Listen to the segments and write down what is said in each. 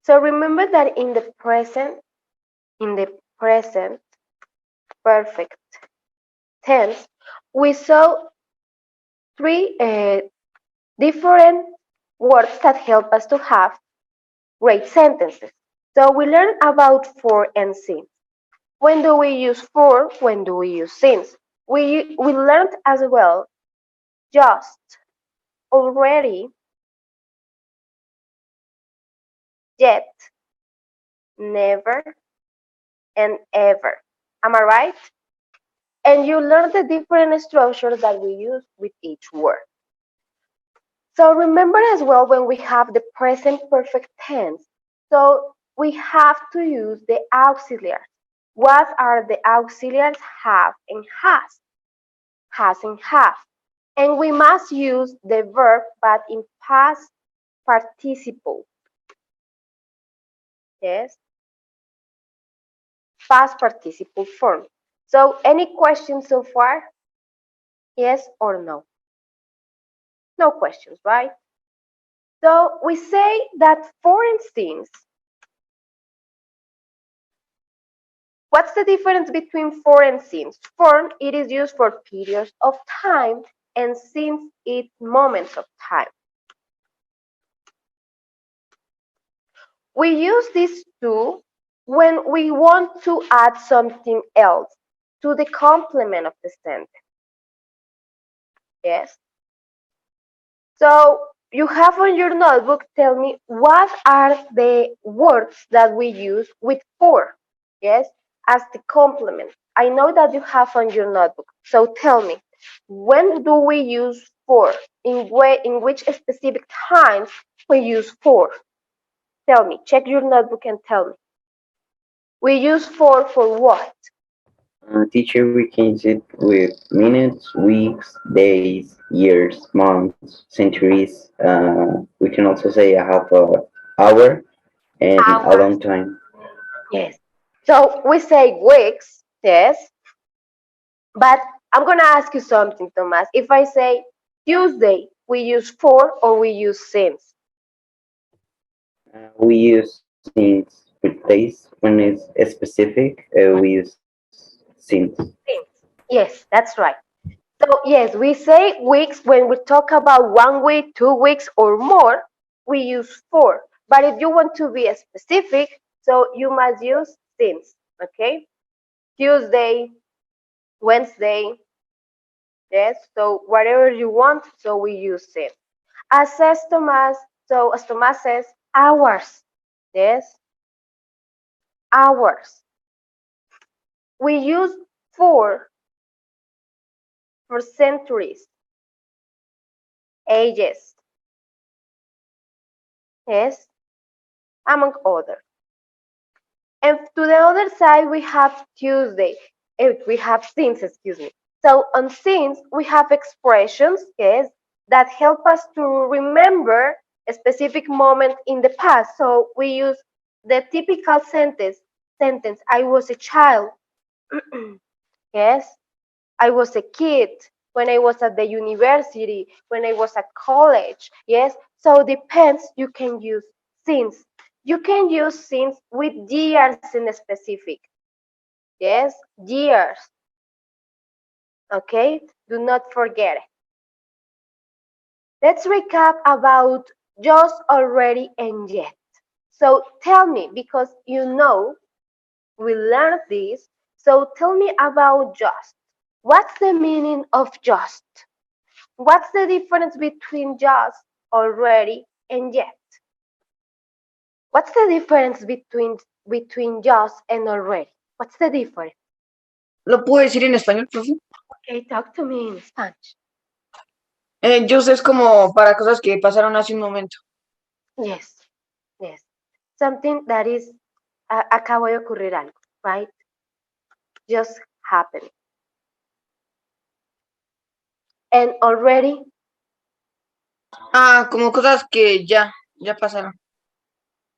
So remember that in the present perfect tense, we saw three different words that help us to have great sentences. So we learned about for and since. When do we use for? When do we use since? We learned as well just, already, yet, never, and ever. Am I right? And you learn the different structures that we use with each word. So remember as well when we have the present perfect tense, so we have to use the auxiliaries. What are the auxiliaries? Have and has. Has and have. And we must use the verb but in past participle. Yes, past participle form. So any questions so far? Yes or no? No questions, right? So we say that, for instance, what's the difference between for and since? For, it is used for periods of time, and since, it's moments of time. We use these two when we want to add something else to the complement of the sentence. Yes? So you have on your notebook, tell me what are the words that we use with for, yes, as the complement. I know that you have on your notebook. So tell me, when do we use for? In which specific times we use for? Tell me, check your notebook and tell me. We use for what? Teacher, we can use it with minutes, weeks, days, years, months, centuries. We can also say a half a hour and a Hours. long time. Yes. So we say weeks, yes, but I'm gonna ask you something, Thomas. If I say Tuesday, we use for or we use since? We use since with days when it's specific. We use since. Since. Yes, that's right. So yes, we say weeks when we talk about 1 week, 2 weeks, or more. We use for. But if you want to be specific, so you must use since. Okay, Tuesday, Wednesday. Yes, so whatever you want, so we use since. As says Thomas, so as Thomas says, hours. Yes, hours. We use for centuries, ages. Yes, among others. And to the other side, we have Tuesday. We have since, excuse me. So on since, we have expressions, yes, that help us to remember a specific moment in the past. So we use the typical sentence, I was a child. Yes, I was a kid when I was at the university, when I was at college. Yes, so depends. You can use since. You can use since with years in specific. Yes, years. Okay, do not forget it. Let's recap about just, already, and yet. So tell me, because you know we learned this. So tell me about just. What's the meaning of just? What's the difference between just, already, and yet? What's the difference between just and already? What's the difference? ¿Lo puedo decir en español, profe? Okay, talk to me in Spanish. Just es como para cosas que pasaron hace un momento. Yes, yes. Something that is, acabo de ocurrir algo, right? Just happened. And already, Como cosas que ya pasaron.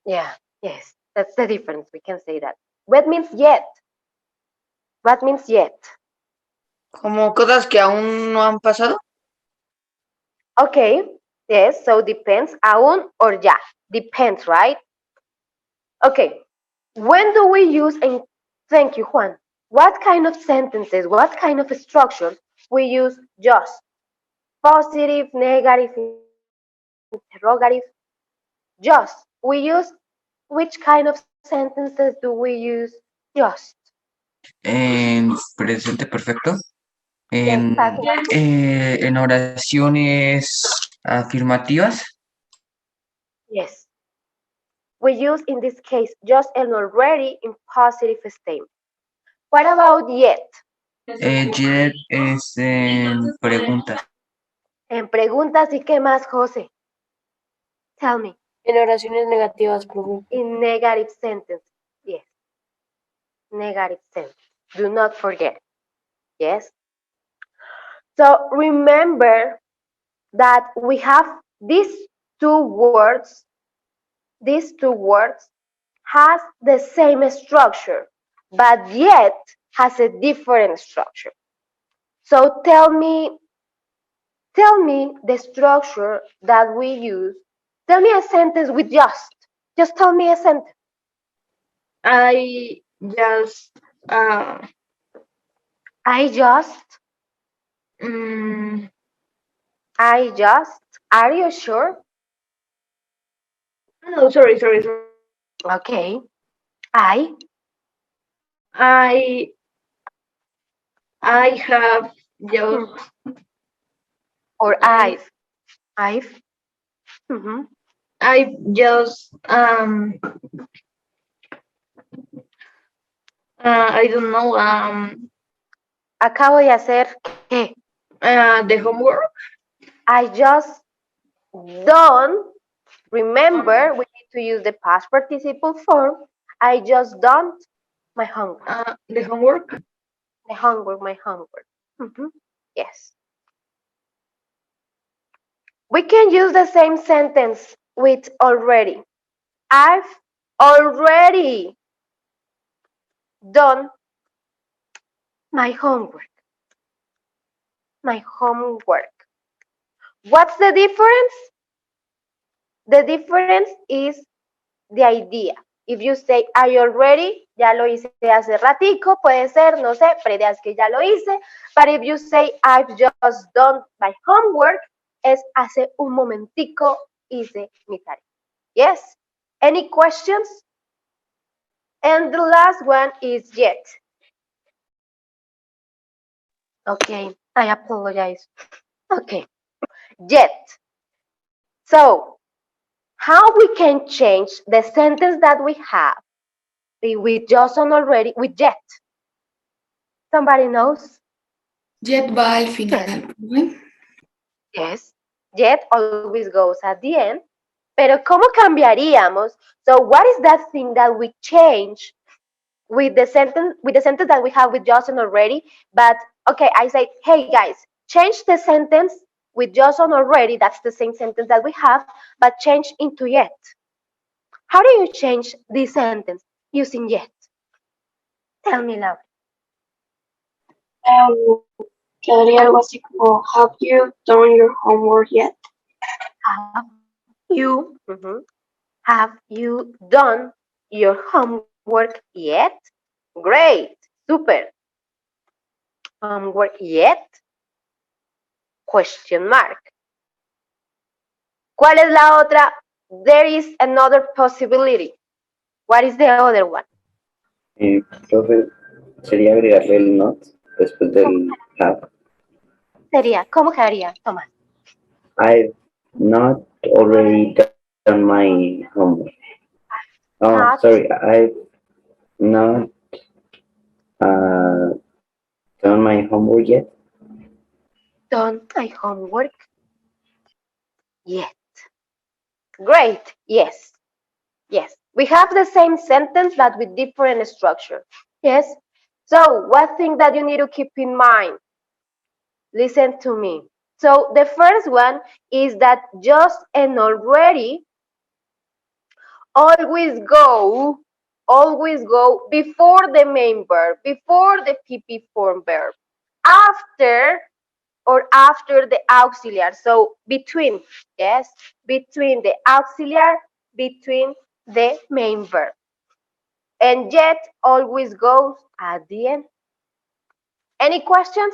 yeah, yes. That's the difference. We can say that. What means yet? What means yet? Como cosas que aún no han pasado. Okay, yes. So depends, aún or ya. Depends, right? Okay, when do we use and thank you, Juan? What kind of sentences, what kind of structures we use just? Positive, negative, interrogative, just. We use which kind of sentences do we use just? En presente perfecto. Yes, En, past perfect. en oraciones afirmativas. Yes. We use in this case just and already in positive statement. What about yet? Yet es en preguntas. En preguntas y qué más, José? Tell me. En oraciones negativas, profe. In negative sentence. Yes. Negative sentence. Do not forget. Yes. So remember that we have these two words. These two words has the same structure, but yet has a different structure. So tell me the structure that we use. Tell me a sentence with just. Just tell me a sentence. I just I just. mm, I just. Are you sure? no, sorry. Okay. I. I I have just Hmm. Or I I've. I've. Hmm. I just I don't know Acabo de hacer qué? the homework. I just done. Remember, we need to use the past participle form. I just done my homework. The homework. My homework. Mhm. Yes. We can use the same sentence with already. I've already done my homework. My homework. What's the difference? The difference is the idea. If you say I already, ya lo hice hace ratico, puede ser, no sé, pero idea es que ya lo hice. But if you say I've just done my homework, es hace un momentico hice mi tarea. Yes? Any questions? And the last one is yet. Okay, I apologize. Okay, yet. So, how we can change the sentence that we have with just on already with yet? Somebody knows? Jet va al Yes. final, profe. Yes. Yet always goes at the end. Pero ¿cómo cambiaríamos? So, what is that thing that we change with the sentence that we have with just and already? But okay, I say, hey guys, change the sentence with just and already. That's the same sentence that we have, but change into yet. How do you change this sentence using yet? Tell me, Laura. Quedaría algo así como, have you done your homework yet? Have you done your homework yet? Great, super. Homework yet? Question mark. ¿Cuál es la otra? There is another possibility. What is the other one? Profe, sería agregarle el not después del have. Sería, ¿cómo quedaría, Tomás? I've not already done my homework. Oh, Not sorry, I've not done my homework yet. done my homework yet. Great, yes. Yes, we have the same sentence but with different structure. Yes. So, one thing that you need to keep in mind, listen to me. So, the first one is that just and already always go, always go before the main verb, before the PP form verb, after or after the auxiliary. So, between, yes, between the auxiliary, between the main verb. And yet always goes at the end. Any questions?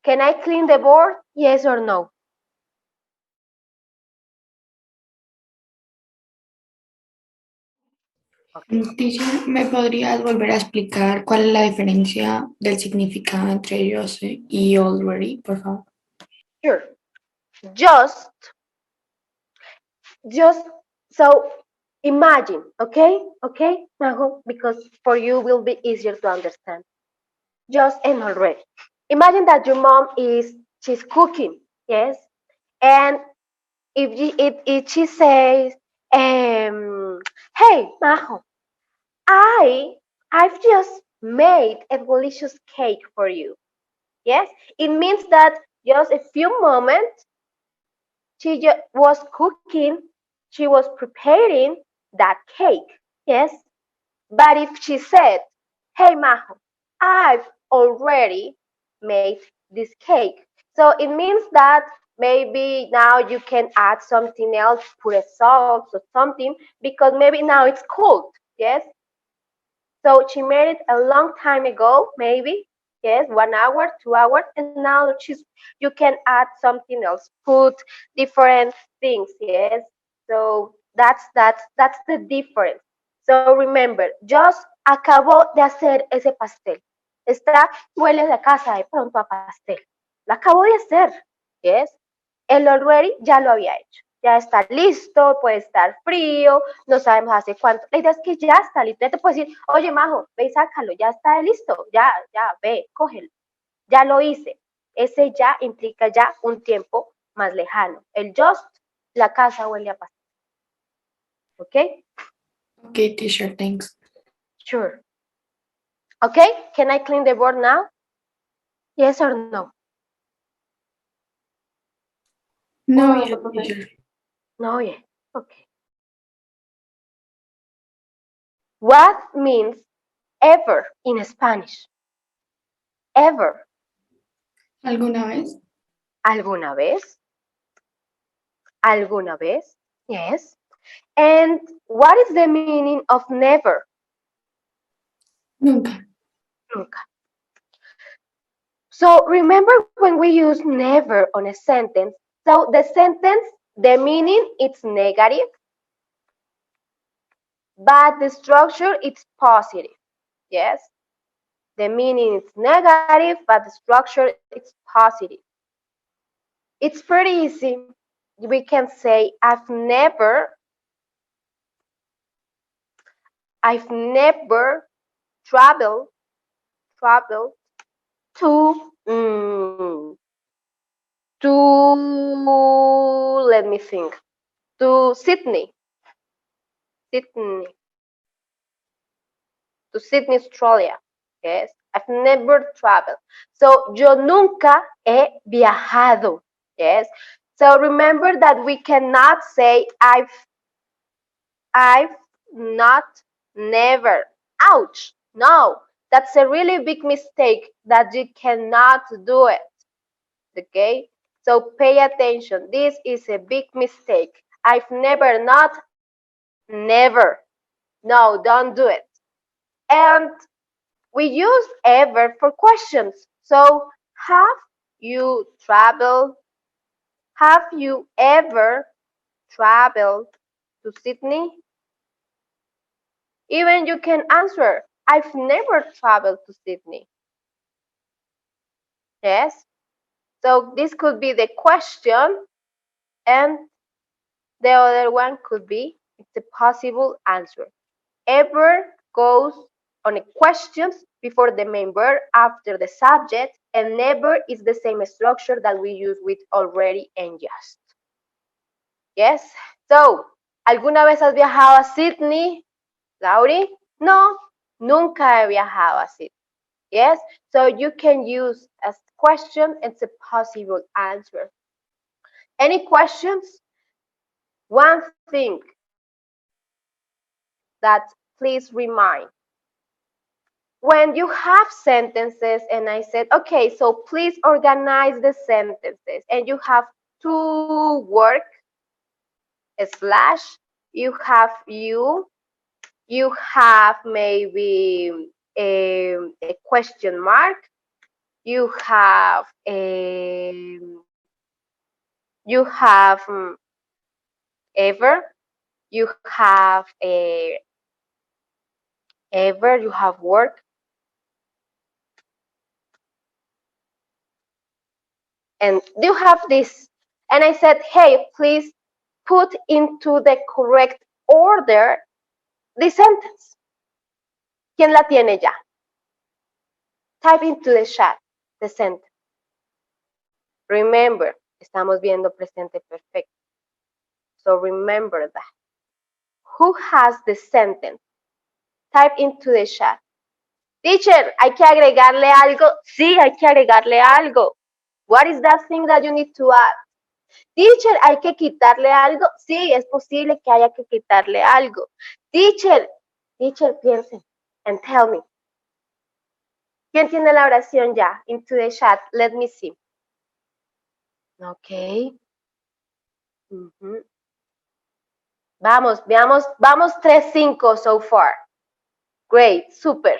Can I clean the board? Yes or no? Okay. Teacher, ¿me podrías volver a explicar cuál es la diferencia del significado entre ellos y already, por favor? Sure. Just, just, so imagine, okay? Okay, Majo, because for you will be easier to understand. Just and already. Imagine that your mom she's cooking, yes? And if she says, hey, Majo, I I've just made a delicious cake for you. Yes, it means that just a few moments she was cooking, she was preparing that cake. Yes, but if she said, "Hey, Majo, I've already made this cake," so it means that maybe now you can add something else, put a sauce or something, because maybe now it's cold. Yes, so she made it a long time ago, maybe. Yes, 1 hour, 2 hours, and now you can add something else, put different things. Yes, so that's the difference. So remember, just acabó de hacer ese pastel. Huele a la casa de pronto a pastel. Lo acabó de hacer. Yes, el already ya lo había hecho. Ya está listo, puede estar frío, no sabemos hace cuánto. La idea es que ya está listo. Ya te puedes decir, oye, Majo, ve y sácalo, ya está listo, ya, ve, cógelo. Ya lo hice. Ese ya implica ya un tiempo más lejano. El just, la casa huele a pastel. ¿Ok? Okay, teacher, thanks. Sure. Okay, can I clean the board now? Yes or no? No, Oh, yet, teacher. no, yeah. Okay. What means ever in Spanish? Ever. ¿Alguna vez? ¿Alguna vez? ¿Alguna vez? Yes. And what is the meaning of never? Nunca. Nunca. So remember when we use never on a sentence, so the sentence, the meaning it's negative, but the structure it's positive. Yes. The meaning is negative, but the structure it's positive. It's pretty easy. We can say I've never traveled to to let me think, to Sydney, to Sydney, Australia. Yes, I've never traveled. So yo nunca he viajado. Yes. So remember that we cannot say I've not never. Ouch. No, that's a really big mistake that you cannot do it. Okay? So pay attention. This is a big mistake. I've never, not never. No, don't do it. And we use ever for questions. So have you traveled? Have you ever traveled to Sydney? Even you can answer, I've never traveled to Sydney. Yes? So this could be the question, and the other one could be it's a possible answer. Ever goes on a questions before the main verb after the subject, and never is the same structure that we use with already and just. Yes? So, ¿alguna vez has viajado a Sydney, Lauri? No, nunca he viajado a Sydney. Yes? So you can use as question, it's a possible answer. Any questions? One thing that please remind. When you have sentences and I said, okay, so please organize the sentences, and you have to work slash, you have you, You have maybe a question mark. You have ever. You have ever. You have work. And you have this. And I said, hey, please put into the correct order the sentence. ¿Quién la tiene ya? Type into the chat the sentence. Remember, estamos viendo presente perfecto. So remember that. Who has the sentence? Type into the chat. Teacher, ¿hay que agregarle algo? Sí, hay que agregarle algo. What is that thing that you need to add? Teacher, ¿hay que quitarle algo? Sí, es posible que haya que quitarle algo. Teacher, piensen and tell me. ¿Quién tiene la oración ya? Into the chat. Let me see. Ok. Vamos, veamos, vamos 3-5 so far. Great, super.